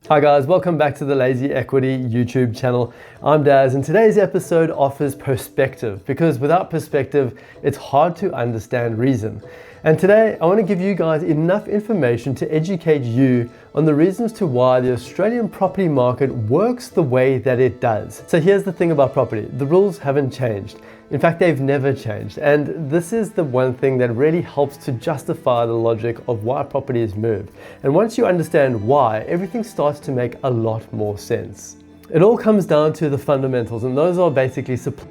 Hi guys, welcome back to the Lazy Equity YouTube channel. I'm Daz, and today's episode offers perspective because without perspective, it's hard to understand reason. And today, I want to give you guys enough information to educate you on the reasons to why the Australian property market works the way that it does. So here's the thing about property. The rules haven't changed. In fact, they've never changed. And this is the one thing that really helps to justify the logic of why properties move. And once you understand why, everything starts to make a lot more sense. It all comes down to the fundamentals, and those are basically supply.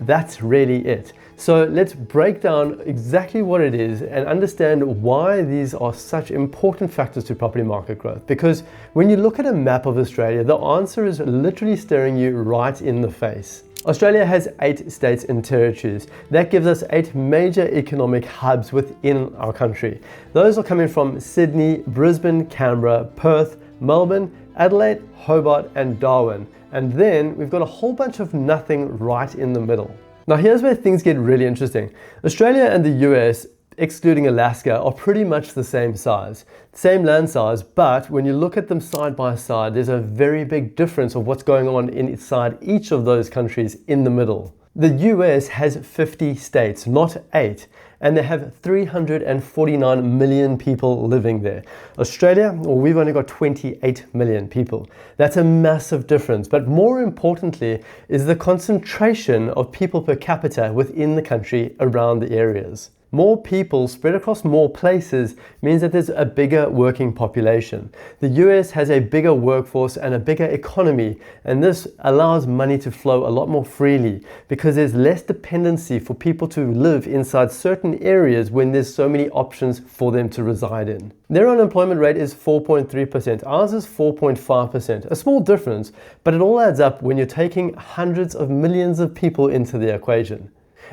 That's really it. So let's break down exactly what it is and understand why these are such important factors to property market growth. Because when you look at a map of Australia, the answer is literally staring you right in the face. Australia has 8 states and territories. That gives us 8 major economic hubs within our country. Those are coming from Sydney, Brisbane, Canberra, Perth, Melbourne, Adelaide, Hobart, and Darwin. And then we've got a whole bunch of nothing right in the middle. Now here's where things get really interesting. Australia and the US, excluding Alaska, are pretty much the same size. Same land size, but when you look at them side by side, there's a very big difference of what's going on inside each of those countries in the middle. The US has 50 states, not 8, and they have 349 million people living there. Australia, well, we've only got 28 million people. That's a massive difference, but more importantly is the concentration of people per capita within the country around the areas. More people spread across more places means that there's a bigger working population. The US has a bigger workforce and a bigger economy, and this allows money to flow a lot more freely because there's less dependency for people to live inside certain areas when there's so many options for them to reside in. Their unemployment rate is 4.3%, ours is 4.5%, a small difference, but it all adds up when you're taking hundreds of millions of people into the equation.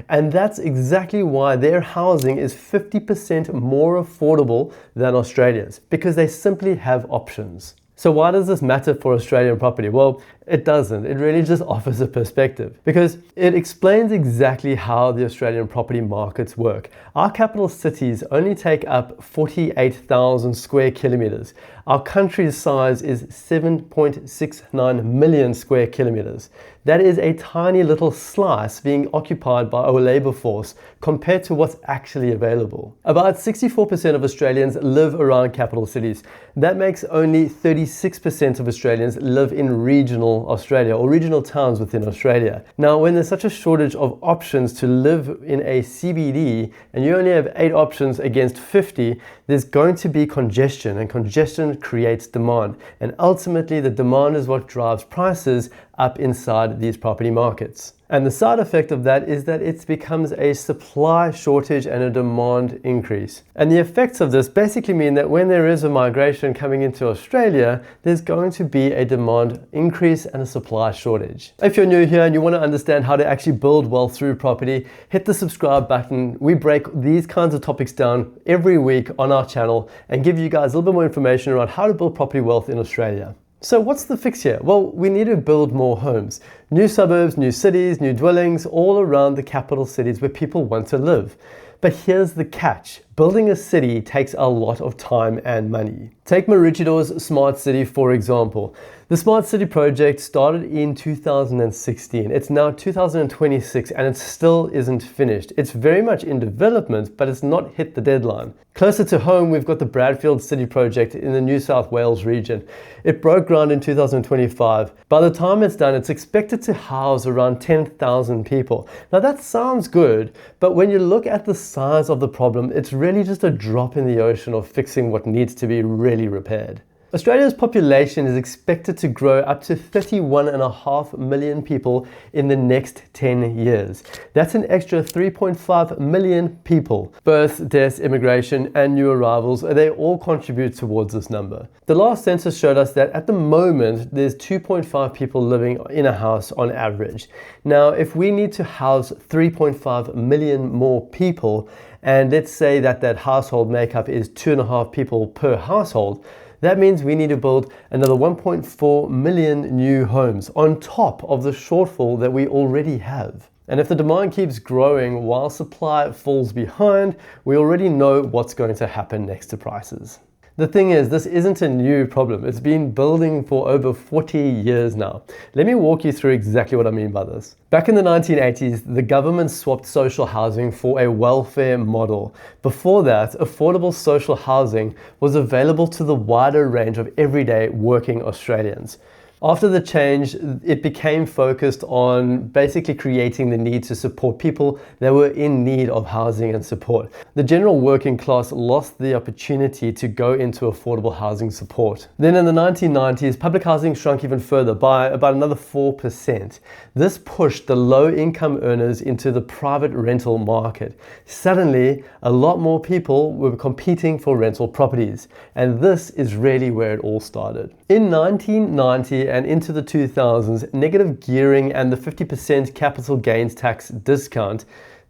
And that's exactly why their housing is 50% more affordable than Australia's, because they simply have options. So why does this matter for Australian property? Well, it doesn't. It really just offers a perspective because it explains exactly how the Australian property markets work. Our capital cities only take up 48,000 square kilometers. Our country's size is 7.69 million square kilometers. That is a tiny little slice being occupied by our labor force compared to what's actually available. About 64% of Australians live around capital cities. That makes only 36% of Australians live in regional Australia or regional towns within Australia. Now, when there's such a shortage of options to live in a CBD and you only have 8 options against 50, there's going to be congestion, and congestion creates demand. And ultimately, the demand is what drives prices up inside these property markets. And the side effect of that is that it becomes a supply shortage and a demand increase. And the effects of this basically mean that when there is a migration coming into Australia, there's going to be a demand increase and a supply shortage. If you're new here and you want to understand how to actually build wealth through property, hit the subscribe button. We break these kinds of topics down every week on our channel and give you guys a little bit more information around how to build property wealth in Australia. So what's the fix here? Well, we need to build more homes. New suburbs, new cities, new dwellings, all around the capital cities where people want to live. But here's the catch. Building a city takes a lot of time and money. Take Maroochydor's Smart City, for example. The Smart City project started in 2016. It's now 2026 and it still isn't finished. It's very much in development, but it's not hit the deadline. Closer to home, we've got the Bradfield City project in the New South Wales region. It broke ground in 2025. By the time it's done, it's expected to house around 10,000 people. Now that sounds good, but when you look at the size of the problem, it's really just a drop in the ocean of fixing what needs to be really repaired. Australia's population is expected to grow up to 31.5 million people in the next 10 years. That's an extra 3.5 million people. Births, deaths, immigration, and new arrivals, they all contribute towards this number. The last census showed us that at the moment, there's 2.5 people living in a house on average. Now, if we need to house 3.5 million more people, and let's say that household makeup is 2.5 people per household, that means we need to build another 1.4 million new homes on top of the shortfall that we already have. And if the demand keeps growing while supply falls behind, we already know what's going to happen next to prices. The thing is, this isn't a new problem. It's been building for over 40 years now. Let me walk you through exactly what I mean by this. Back in the 1980s, the government swapped social housing for a welfare model. Before that, affordable social housing was available to the wider range of everyday working Australians. After the change, it became focused on basically creating the need to support people that were in need of housing and support. The general working class lost the opportunity to go into affordable housing support. Then in the 1990s, public housing shrunk even further by about another 4%. This pushed the low-income earners into the private rental market. Suddenly, a lot more people were competing for rental properties, and this is really where it all started. In 1990 and into the 2000s, negative gearing and the 50% capital gains tax discount,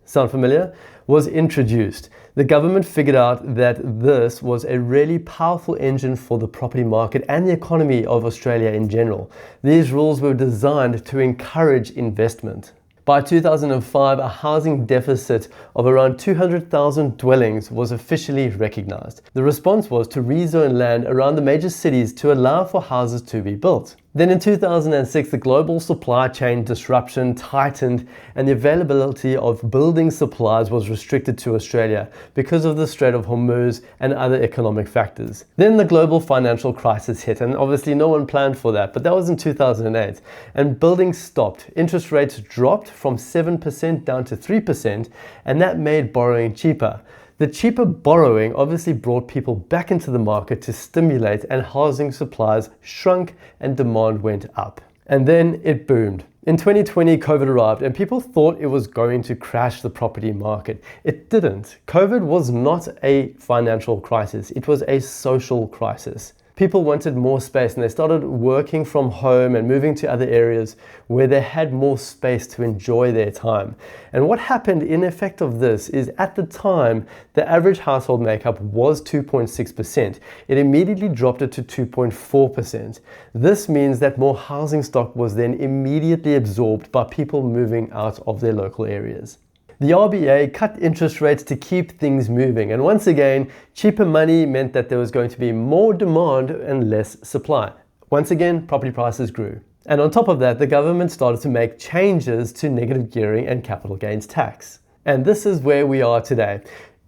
sound familiar, was introduced. The government figured out that this was a really powerful engine for the property market and the economy of Australia in general. These rules were designed to encourage investment. By 2005, a housing deficit of around 200,000 dwellings was officially recognized. The response was to rezone land around the major cities to allow for houses to be built. Then in 2006, the global supply chain disruption tightened and the availability of building supplies was restricted to Australia because of the Strait of Hormuz and other economic factors. Then the global financial crisis hit, and obviously no one planned for that, but that was in 2008. And building stopped. Interest rates dropped from 7% down to 3%, and that made borrowing cheaper. The cheaper borrowing obviously brought people back into the market to stimulate, and housing supplies shrunk and demand went up. And then it boomed. In 2020, COVID arrived and people thought it was going to crash the property market. It didn't. COVID was not a financial crisis, it was a social crisis. People wanted more space and they started working from home and moving to other areas where they had more space to enjoy their time. And what happened in effect of this is, at the time, the average household makeup was 2.6%. It immediately dropped it to 2.4%. This means that more housing stock was then immediately absorbed by people moving out of their local areas. The RBA cut interest rates to keep things moving, and once again, cheaper money meant that there was going to be more demand and less supply. Once again, property prices grew. And on top of that, the government started to make changes to negative gearing and capital gains tax. And this is where we are today.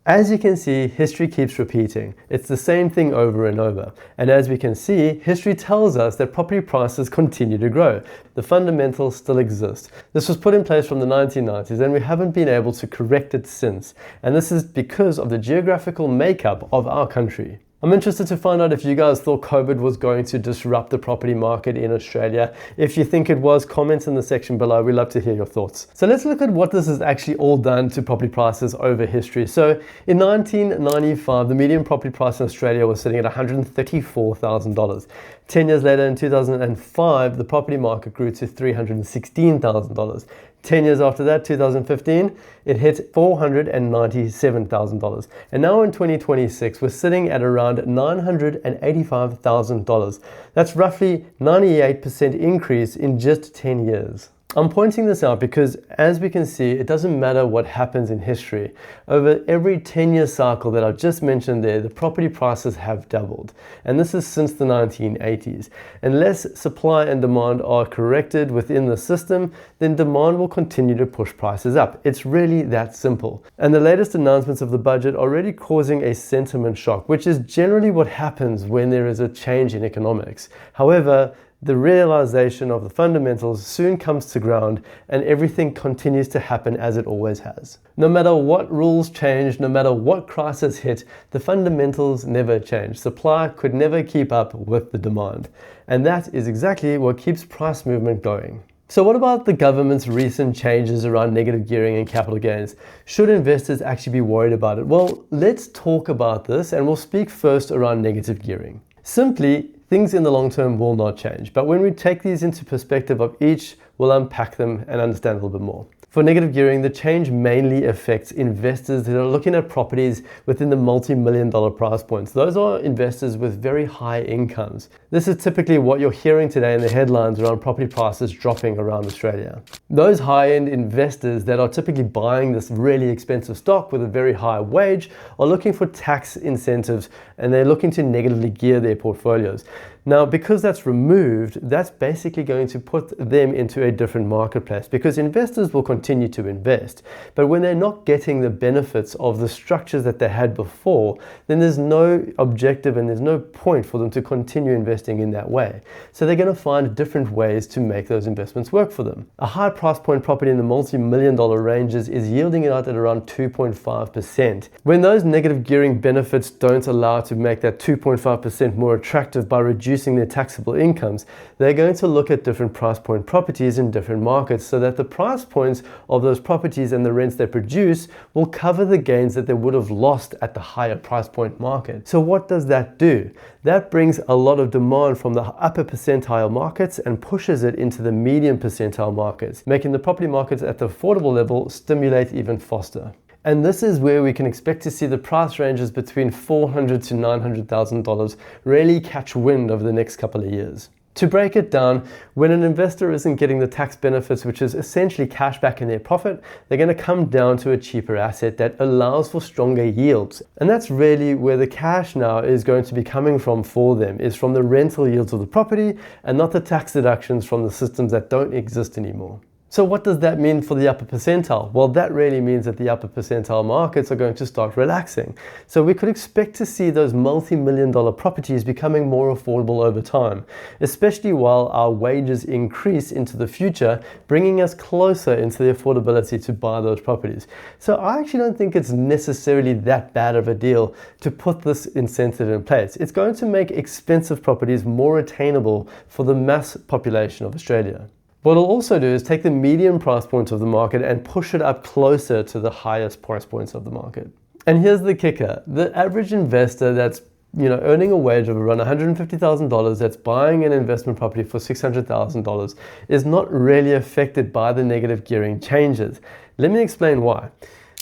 As you can see, history keeps repeating. It's the same thing over and over. And as we can see, history tells us that property prices continue to grow. The fundamentals still exist. This was put in place from the 1990s and we haven't been able to correct it since. And this is because of the geographical makeup of our country. I'm interested to find out if you guys thought COVID was going to disrupt the property market in Australia. If you think it was, comment in the section below. We'd love to hear your thoughts. So let's look at what this has actually all done to property prices over history. So in 1995, the median property price in Australia was sitting at $134,000. 10 years later, in 2005, the property market grew to $316,000. 10 years after that, 2015, it hit $497,000. And now in 2026, we're sitting at around $985,000. That's roughly 98% increase in just 10 years. I'm pointing this out because, as we can see, it doesn't matter what happens in history. Over every 10-year cycle that I've just mentioned there, the property prices have doubled. And this is since the 1980s. Unless supply and demand are corrected within the system, then demand will continue to push prices up. It's really that simple. And the latest announcements of the budget are already causing a sentiment shock, which is generally what happens when there is a change in economics. However, the realization of the fundamentals soon comes to ground and everything continues to happen as it always has. No matter what rules change, no matter what crisis hit, the fundamentals never change. Supply could never keep up with the demand. And that is exactly what keeps price movement going. So what about the government's recent changes around negative gearing and capital gains? Should investors actually be worried about it? Well, let's talk about this, and we'll speak first around negative gearing. Simply, things in the long term will not change, but when we take these into perspective of each, we'll unpack them and understand a little bit more. For negative gearing, the change mainly affects investors that are looking at properties within the multi-million dollar price points. Those are investors with very high incomes. This is typically what you're hearing today in the headlines around property prices dropping around Australia. Those high-end investors that are typically buying this really expensive stock with a very high wage are looking for tax incentives, and they're looking to negatively gear their portfolios. Now, because that's removed, that's basically going to put them into a different marketplace, because investors will continue to invest. But when they're not getting the benefits of the structures that they had before, then there's no objective and there's no point for them to continue investing in that way. So they're going to find different ways to make those investments work for them. A high price point property in the multi-million dollar ranges is yielding it out at around 2.5%. When those negative gearing benefits don't allow to make that 2.5% more attractive by reducing their taxable incomes, they're going to look at different price point properties in different markets so that the price points of those properties and the rents they produce will cover the gains that they would have lost at the higher price point market. So what does that do? That brings a lot of demand from the upper percentile markets and pushes it into the medium percentile markets, making the property markets at the affordable level stimulate even faster. And this is where we can expect to see the price ranges between $400,000 to $900,000 really catch wind over the next couple of years. To break it down, when an investor isn't getting the tax benefits, which is essentially cash back in their profit, they're going to come down to a cheaper asset that allows for stronger yields. And that's really where the cash now is going to be coming from for them, is from the rental yields of the property and not the tax deductions from the systems that don't exist anymore. So what does that mean for the upper percentile? Well, that really means that the upper percentile markets are going to start relaxing. So we could expect to see those multi-million dollar properties becoming more affordable over time, especially while our wages increase into the future, bringing us closer into the affordability to buy those properties. So I actually don't think it's necessarily that bad of a deal to put this incentive in place. It's going to make expensive properties more attainable for the mass population of Australia. What it'll also do is take the median price points of the market and push it up closer to the highest price points of the market. And here's the kicker. The average investor that's earning a wage of around $150,000 that's buying an investment property for $600,000 is not really affected by the negative gearing changes. Let me explain why.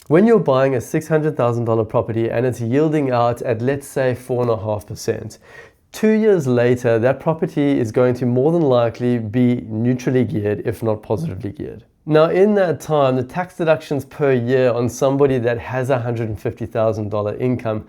When you're buying a $600,000 property and it's yielding out at, let's say, 4.5%, 2 years later, that property is going to more than likely be neutrally geared, if not positively geared. Now, in that time, the tax deductions per year on somebody that has a $150,000 income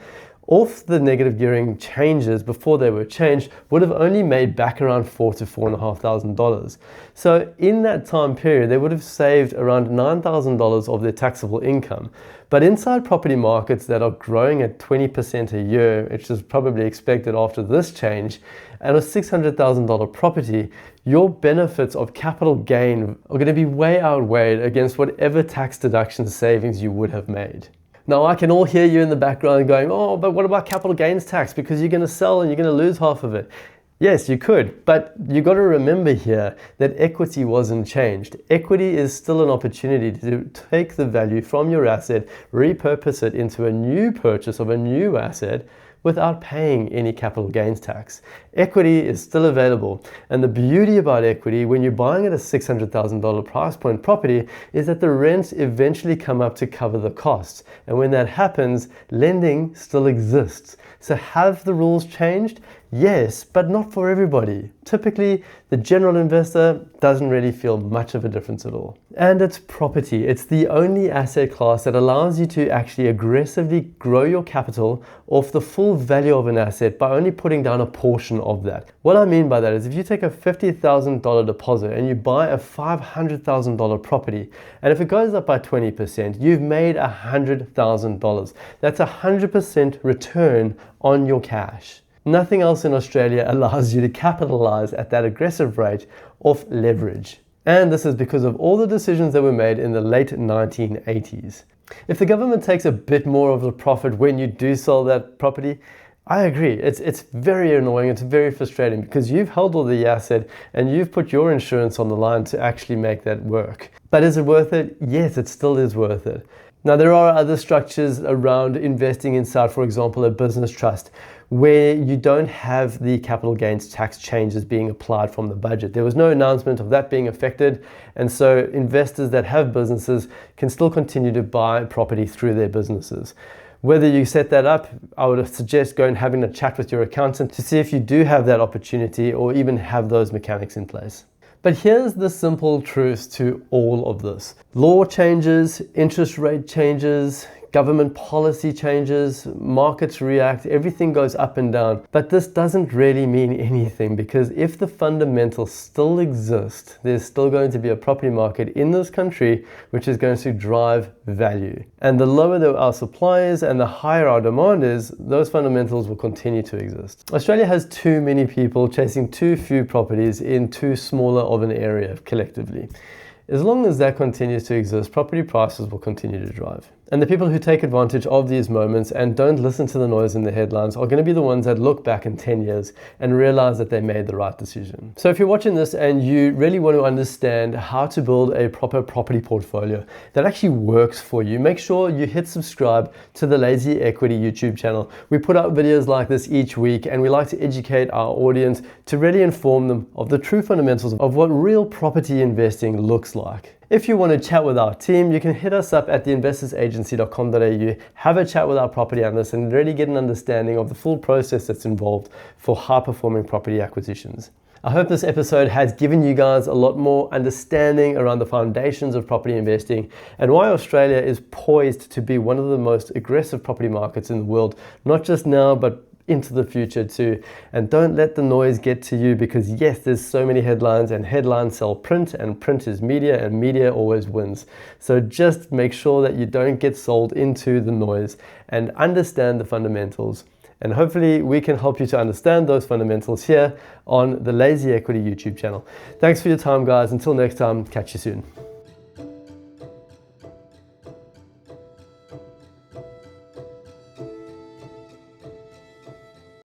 off the negative gearing changes before they were changed would have only made back around $4,000 to $4,500. So in that time period, they would have saved around $9,000 of their taxable income. But inside property markets that are growing at 20% a year, which is probably expected after this change, and a $600,000 property, your benefits of capital gain are going to be way outweighed against whatever tax deduction savings you would have made. Now, I can all hear you in the background going, oh, but what about capital gains tax? Because you're going to sell and you're going to lose half of it. Yes, you could, but you got to remember here that equity wasn't changed. Equity is still an opportunity to take the value from your asset, repurpose it into a new purchase of a new asset without paying any capital gains tax. Equity is still available. And the beauty about equity when you're buying at a $600,000 price point property is that the rents eventually come up to cover the costs. And when that happens, lending still exists. So have the rules changed? Yes, but not for everybody. Typically, the general investor doesn't really feel much of a difference at all. And it's property. It's the only asset class that allows you to actually aggressively grow your capital off the full value of an asset by only putting down a portion of that. What I mean by that is if you take a $50,000 deposit and you buy a $500,000 property, and if it goes up by 20%, you've made $100,000. That's 100% return on your cash. Nothing else in Australia allows you to capitalize at that aggressive rate off leverage. And this is because of all the decisions that were made in the late 1980s. If the government takes a bit more of the profit when you do sell that property, I agree. It's very annoying. It's very frustrating because you've held all the asset and you've put your insurance on the line to actually make that work. But is it worth it? Yes, it still is worth it. Now, there are other structures around investing inside, for example, a business trust, where you don't have the capital gains tax changes being applied from the budget. There was no announcement of that being affected, and so investors that have businesses can still continue to buy property through their businesses. Whether you set that up, I would suggest going and having a chat with your accountant to see if you do have that opportunity or even have those mechanics in place. But here's the simple truth to all of this. Law changes, interest rate changes, government policy changes, markets react, everything goes up and down. But this doesn't really mean anything, because if the fundamentals still exist, there's still going to be a property market in this country which is going to drive value. And the lower our supply is and the higher our demand is, those fundamentals will continue to exist. Australia has too many people chasing too few properties in too smaller of an area collectively. As long as that continues to exist, property prices will continue to drive. And the people who take advantage of these moments and don't listen to the noise in the headlines are going to be the ones that look back in 10 years and realize that they made the right decision. So if you're watching this and you really want to understand how to build a proper property portfolio that actually works for you, make sure you hit subscribe to the Lazy Equity YouTube channel. We put out videos like this each week, and we like to educate our audience to really inform them of the true fundamentals of what real property investing looks like. If you want to chat with our team, you can hit us up at theinvestorsagency.com.au, have a chat with our property analysts, and really get an understanding of the full process that's involved for high-performing property acquisitions. I hope this episode has given you guys a lot more understanding around the foundations of property investing and why Australia is poised to be one of the most aggressive property markets in the world, not just now, but into the future too. And don't let the noise get to you, because yes, there's so many headlines, and headlines sell print, and print is media, and media always wins. So just make sure that you don't get sold into the noise and understand the fundamentals. And hopefully we can help you to understand those fundamentals here on the Lazy Equity YouTube channel. Thanks for your time, guys. Until next time, catch you soon.